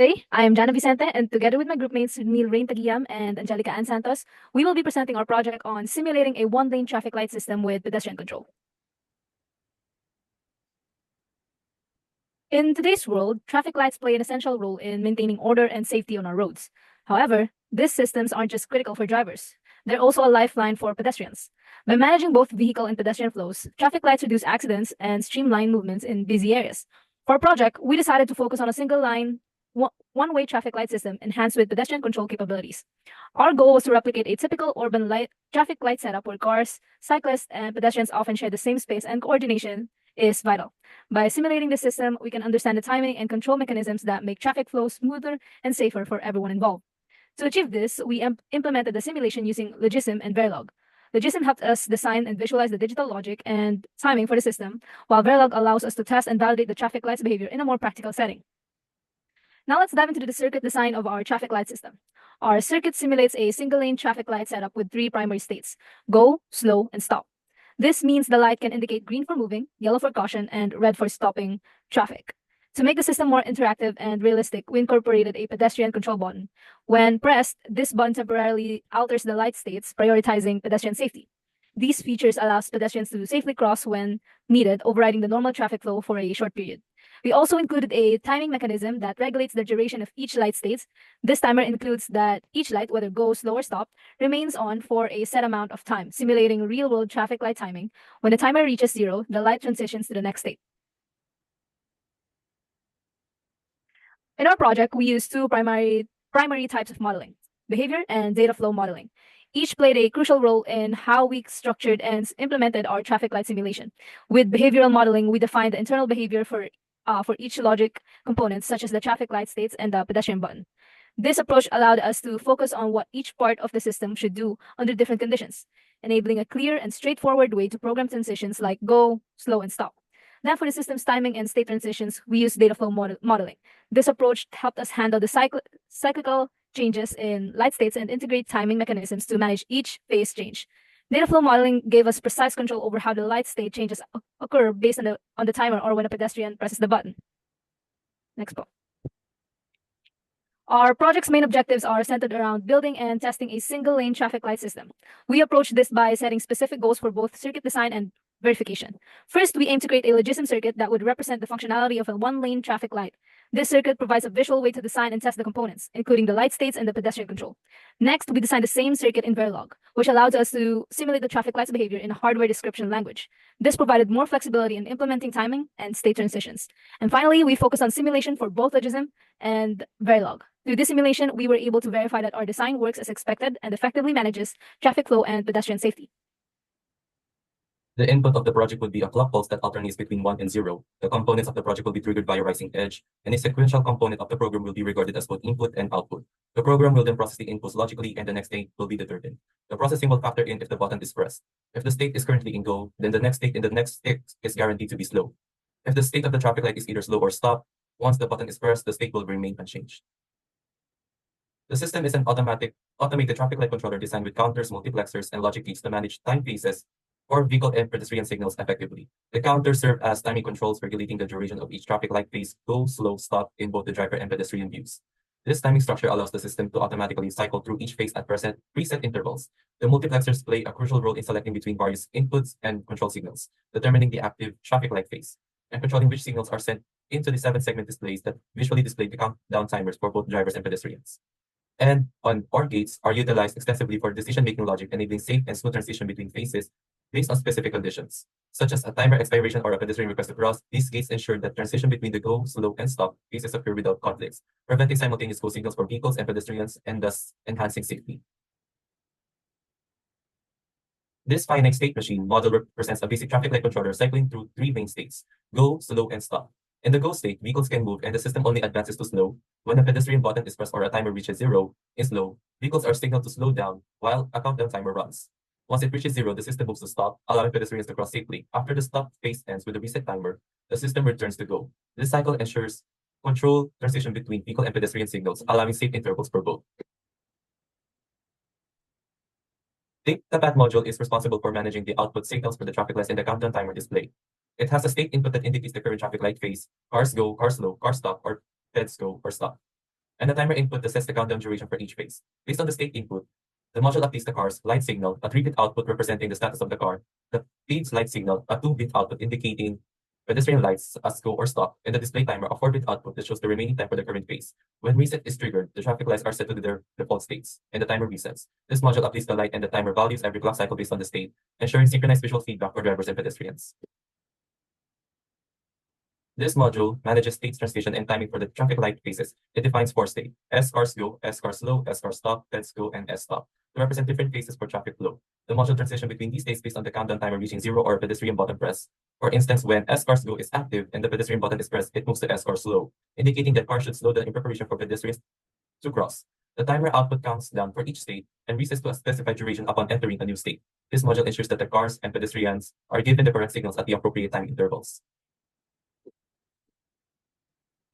Today, I am Jana Vicente, and together with my groupmates Neil Rain Taguiam and Angelica Ann Santos, we will be presenting our project on simulating a one-lane traffic light system with pedestrian control. In today's world, traffic lights play an essential role in maintaining order and safety on our roads. However, these systems aren't just critical for drivers, they're also a lifeline for pedestrians. By managing both vehicle and pedestrian flows, traffic lights reduce accidents and streamline movements in busy areas. For our project, we decided to focus on a single line, one-way traffic light system enhanced with pedestrian control capabilities. Our goal was to replicate a typical urban traffic light setup where cars, cyclists, and pedestrians often share the same space, and coordination is vital. By simulating the system, we can understand the timing and control mechanisms that make traffic flow smoother and safer for everyone involved. To achieve this, we implemented the simulation using Logism and Verilog. Logism helped us design and visualize the digital logic and timing for the system, while Verilog allows us to test and validate the traffic light's behavior in a more practical setting. Now let's dive into the circuit design of our traffic light system. Our circuit simulates a single-lane traffic light setup with three primary states: go, slow, and stop. This means the light can indicate green for moving, yellow for caution, and red for stopping traffic. To make the system more interactive and realistic, we incorporated a pedestrian control button. When pressed, this button temporarily alters the light states, prioritizing pedestrian safety. These features allow pedestrians to safely cross when needed, overriding the normal traffic flow for a short period. We also included a timing mechanism that regulates the duration of each light state. This timer includes that each light, whether go, slow, or stop, remains on for a set amount of time, simulating real-world traffic light timing. When the timer reaches 0, the light transitions to the next state. In our project, we used two primary types of modeling: behavior and data flow modeling. Each played a crucial role in how we structured and implemented our traffic light simulation. With behavioral modeling, we defined the internal behavior for each logic component, such as the traffic light states and the pedestrian button. This approach allowed us to focus on what each part of the system should do under different conditions, enabling a clear and straightforward way to program transitions like go, slow, and stop. Then for the system's timing and state transitions, we use data flow modeling. This approach helped us handle the cyclical changes in light states and integrate timing mechanisms to manage each phase change. Data flow modeling gave us precise control over how the light state changes occur based on the timer or when a pedestrian presses the button. Next po. Our project's main objectives are centered around building and testing a single-lane traffic light system. We approach this by setting specific goals for both circuit design and verification. First, we aim to create a logism circuit that would represent the functionality of a one-lane traffic light. This circuit provides a visual way to design and test the components, including the light states and the pedestrian control. Next, we designed the same circuit in Verilog, which allows us to simulate the traffic light's behavior in a hardware description language. This provided more flexibility in implementing timing and state transitions. And finally, we focused on simulation for both Logism and Verilog. Through this simulation, we were able to verify that our design works as expected and effectively manages traffic flow and pedestrian safety. The input of the project would be a clock pulse that alternates between 1 and 0. The components of the project will be triggered by a rising edge, and a sequential component of the program will be regarded as both input and output. The program will then process the inputs logically, and the next state will be determined. The processing will factor in if the button is pressed. If the state is currently in go, then the next state in the next state is guaranteed to be slow. If the state of the traffic light is either slow or stop, once the button is pressed, the state will remain unchanged. The system is an automated traffic light controller designed with counters, multiplexers, and logic gates to manage time phases or vehicle and pedestrian signals effectively. The counters serve as timing controls regulating the duration of each traffic light phase, go, slow, stop in both the driver and pedestrian views. This timing structure allows the system to automatically cycle through each phase at preset intervals. The multiplexers play a crucial role in selecting between various inputs and control signals, determining the active traffic light phase, and controlling which signals are sent into the 7-segment displays that visually display the countdown timers for both drivers and pedestrians. And OR gates are utilized extensively for decision-making logic, enabling safe and smooth transition between phases based on specific conditions, such as a timer expiration or a pedestrian request to cross. These gates ensure that transition between the go, slow, and stop phases occur without conflicts, preventing simultaneous go signals for vehicles and pedestrians and thus enhancing safety. This finite state machine model represents a basic traffic light controller cycling through 3 main states: go, slow, and stop. In the go state, vehicles can move and the system only advances to slow. When a pedestrian button is pressed or a timer reaches 0, in slow, vehicles are signaled to slow down while a countdown timer runs. Once it reaches 0, the system moves to stop, allowing pedestrians to cross safely. After the stop phase ends with a reset timer, the system returns to go. This cycle ensures control transition between vehicle and pedestrian signals, allowing safe intervals for both. The path module is responsible for managing the output signals for the traffic lights in the countdown timer display. It has a state input that indicates the current traffic light phase: cars go, car slow, car stop, or peds go or stop. and the timer input sets the countdown duration for each phase. Based on the state input, the module updates the car's light signal, a 3-bit output representing the status of the car, the page light signal, a 2-bit output indicating pedestrian lights as go or stop, and the display timer, a 4-bit output that shows the remaining time for the current phase. When reset is triggered, the traffic lights are set to their default states, and the timer resets. This module updates the light and the timer values every clock cycle based on the state, ensuring synchronized visual feedback for drivers and pedestrians. This module manages state transition and timing for the traffic light phases. It defines 4 states: S cars go, S cars slow, S cars stop, peds go, and S stop, to represent different phases for traffic flow. The module transition between these states based on the countdown timer reaching 0 or pedestrian button press. For instance, when S cars go is active and the pedestrian button is pressed, it moves to S cars slow, indicating that cars should slow down in preparation for pedestrians to cross. The timer output counts down for each state and resets to a specified duration upon entering a new state. This module ensures that the cars and pedestrians are given the correct signals at the appropriate time intervals.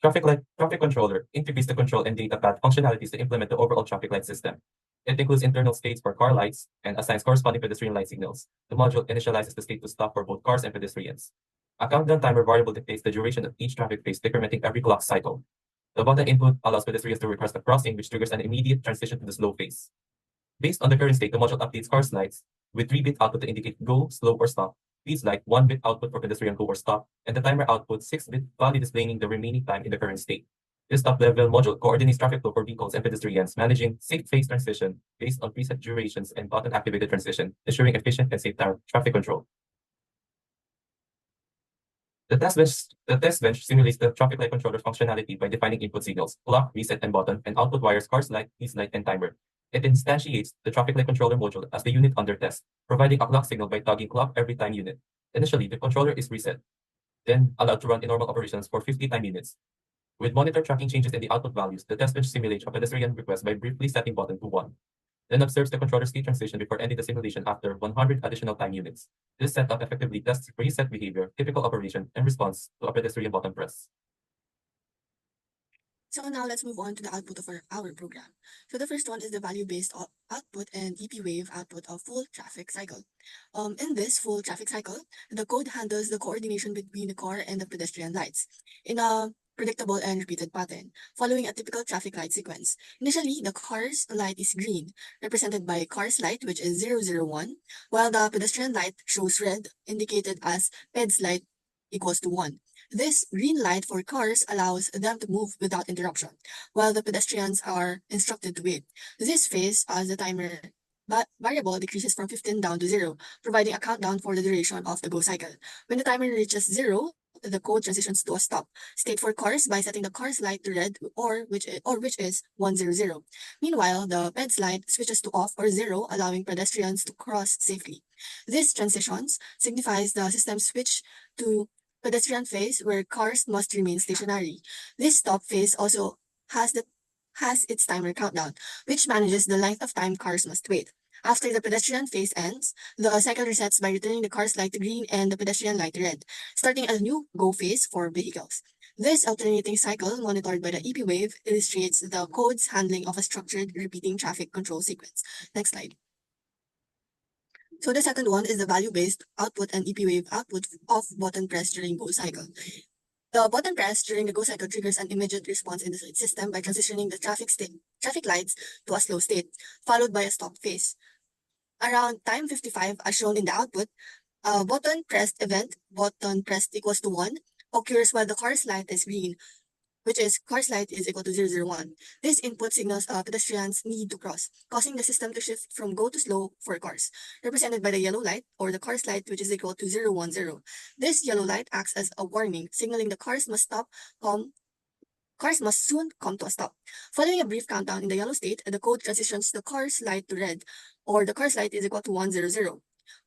Traffic controller integrates the control and data path functionalities to implement the overall traffic light system. It includes internal states for car lights and assigns corresponding pedestrian light signals. The module initializes the state to stop for both cars and pedestrians. A countdown timer variable dictates the duration of each traffic phase, decrementing every clock cycle. The button input allows pedestrians to request a crossing, which triggers an immediate transition to the slow phase. Based on the current state, the module updates cars lights with 3-bit output to indicate go, slow, or stop, speeds like 1-bit output for pedestrian go or stop, and the timer output 6-bit value displaying the remaining time in the current state. This top-level module coordinates traffic flow for vehicles and pedestrians, managing safe phase transition based on preset durations and button-activated transition, ensuring efficient and safe traffic control. The test bench simulates the traffic light controller functionality by defining input signals, clock, reset, and button, and output wires, cars light, police light, and timer. It instantiates the traffic light controller module as the unit under test, providing a clock signal by tagging clock every time unit. Initially, the controller is reset, then allowed to run in normal operations for 50 time units. With monitor tracking changes in the output values, the test bench simulates a pedestrian request by briefly setting button to 1. Then observes the controller's state transition before ending the simulation after 100 additional time units. This setup effectively tests preset behavior, typical operation, and response to a pedestrian button press. So now let's move on to the output of our program. So the first one is the value-based output and EP wave output of full traffic cycle. In this full traffic cycle, the code handles the coordination between the car and the pedestrian lights in a predictable and repeated pattern, following a typical traffic light sequence. Initially, the car's light is green, represented by car's light, which is 001, while the pedestrian light shows red, indicated as ped's light equals to 1. This green light for cars allows them to move without interruption, while the pedestrians are instructed to wait. This phase, as the timer variable decreases from 15 down to 0, providing a countdown for the duration of the go cycle. When the timer reaches 0, the code transitions to a stop state for cars by setting the car's light to red which is 100. Meanwhile, the ped's light switches to off or 0, allowing pedestrians to cross safely. This transitions signifies the system switch to pedestrian phase where cars must remain stationary. This stop phase also has its timer countdown, which manages the length of time cars must wait. After the pedestrian phase ends, the cycle resets by returning the car's light to green and the pedestrian light to red, starting a new go phase for vehicles. This alternating cycle, monitored by the EP wave, illustrates the code's handling of a structured, repeating traffic control sequence. Next slide. So the second one is the value-based output and EP wave output of button press during go cycle. The button press during the go cycle triggers an immediate response in the system by transitioning the traffic lights to a slow state, followed by a stop phase. Around time 55, as shown in the output, a button pressed event, button pressed equals to 1, occurs while the car's light is green, which is car's light is equal to 001. This input signals pedestrians need to cross, causing the system to shift from go to slow for cars, represented by the yellow light or the car's light, which is equal to 010. This yellow light acts as a warning, signaling the cars must soon come to a stop. Following a brief countdown in the yellow state, the code transitions the car's light to red, or the car's light is equal to 100,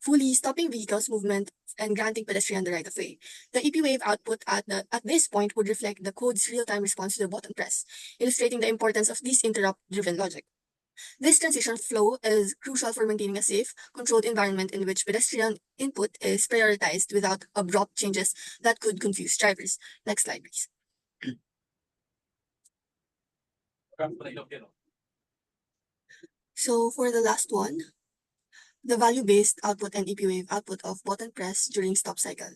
fully stopping vehicles' movement and granting pedestrian the right of way. The EP wave output at this point would reflect the code's real-time response to the button press, illustrating the importance of this interrupt-driven logic. This transition flow is crucial for maintaining a safe, controlled environment in which pedestrian input is prioritized without abrupt changes that could confuse drivers. Next slide, please. So for the last one, the value-based output and EP wave output of button press during stop cycle.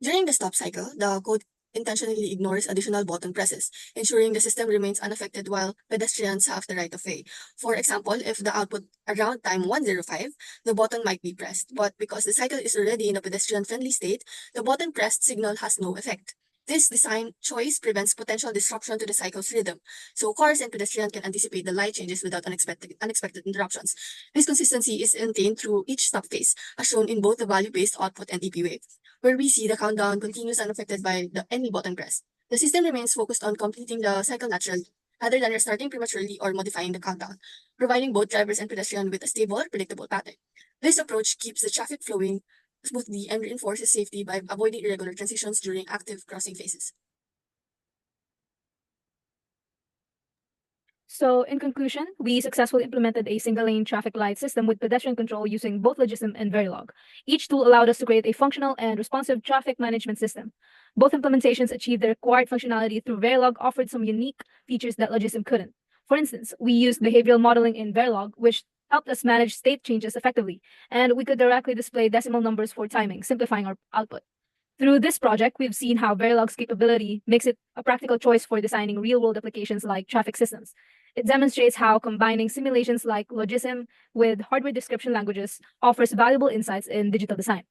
During the stop cycle, the code intentionally ignores additional button presses, ensuring the system remains unaffected while pedestrians have the right of way. For example, if the output around time 105, the button might be pressed, but because the cycle is already in a pedestrian-friendly state, the button pressed signal has no effect. This design choice prevents potential disruption to the cycle's rhythm, so cars and pedestrians can anticipate the light changes without unexpected interruptions. This consistency is maintained through each stop phase, as shown in both the value-based output and EP wave, where we see the countdown continues unaffected by any button press. The system remains focused on completing the cycle naturally, rather than restarting prematurely or modifying the countdown, providing both drivers and pedestrians with a stable, predictable pattern. This approach keeps the traffic flowing smoothly and reinforces safety by avoiding irregular transitions during active crossing phases. So, in conclusion, we successfully implemented a single lane traffic light system with pedestrian control using both Logism and Verilog. Each tool allowed us to create a functional and responsive traffic management system. Both implementations achieved the required functionality through Verilog offered some unique features that Logism couldn't. For instance, we used behavioral modeling in Verilog, which helped us manage state changes effectively, and we could directly display decimal numbers for timing, simplifying our output. Through this project, we've seen how Verilog's capability makes it a practical choice for designing real-world applications like traffic systems. It demonstrates how combining simulations like Logism with hardware description languages offers valuable insights in digital design.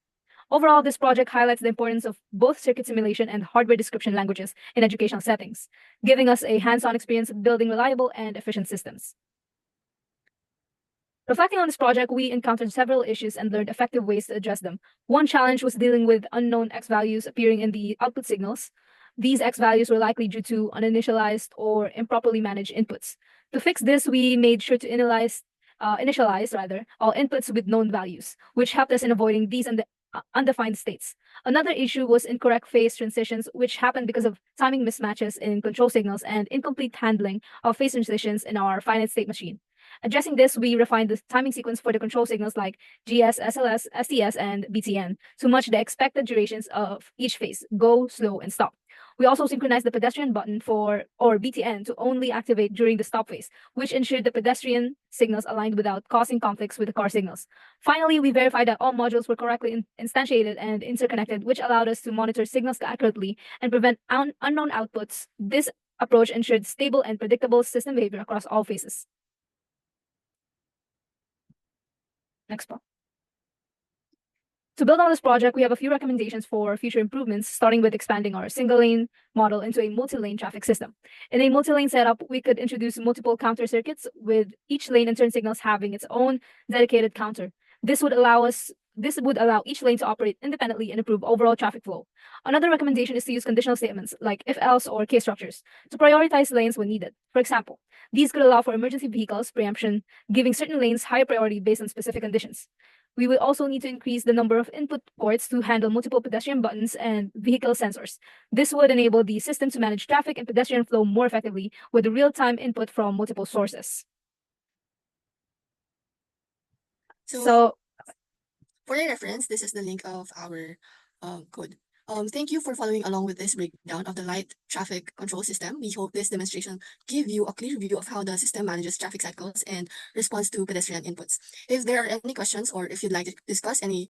Overall, this project highlights the importance of both circuit simulation and hardware description languages in educational settings, giving us a hands-on experience building reliable and efficient systems. Reflecting on this project, we encountered several issues and learned effective ways to address them. One challenge was dealing with unknown X values appearing in the output signals. These X values were likely due to uninitialized or improperly managed inputs. To fix this, we made sure to initialize all inputs with known values, which helped us in avoiding these undefined states. Another issue was incorrect phase transitions, which happened because of timing mismatches in control signals and incomplete handling of phase transitions in our finite state machine. Addressing this, we refined the timing sequence for the control signals like GS, SLS, STS, and BTN to match the expected durations of each phase, go, slow, and stop. We also synchronized the pedestrian button or BTN to only activate during the stop phase, which ensured the pedestrian signals aligned without causing conflicts with the car signals. Finally, we verified that all modules were correctly instantiated and interconnected, which allowed us to monitor signals accurately and prevent unknown outputs. This approach ensured stable and predictable system behavior across all phases. Next part. To build on this project, we have a few recommendations for future improvements, starting with expanding our single lane model into a multi-lane traffic system. In a multi-lane setup, we could introduce multiple counter circuits, with each lane and turn signals having its own dedicated counter. This would allow each lane to operate independently and improve overall traffic flow. Another recommendation is to use conditional statements like if-else or case structures to prioritize lanes when needed. For example, these could allow for emergency vehicles preemption, giving certain lanes higher priority based on specific conditions. We would also need to increase the number of input ports to handle multiple pedestrian buttons and vehicle sensors. This would enable the system to manage traffic and pedestrian flow more effectively with real-time input from multiple sources. So For your reference, this is the link of our code. Thank you for following along with this breakdown of the light traffic control system. We hope this demonstration give you a clear view of how the system manages traffic cycles and responds to pedestrian inputs. If there are any questions or if you'd like to discuss any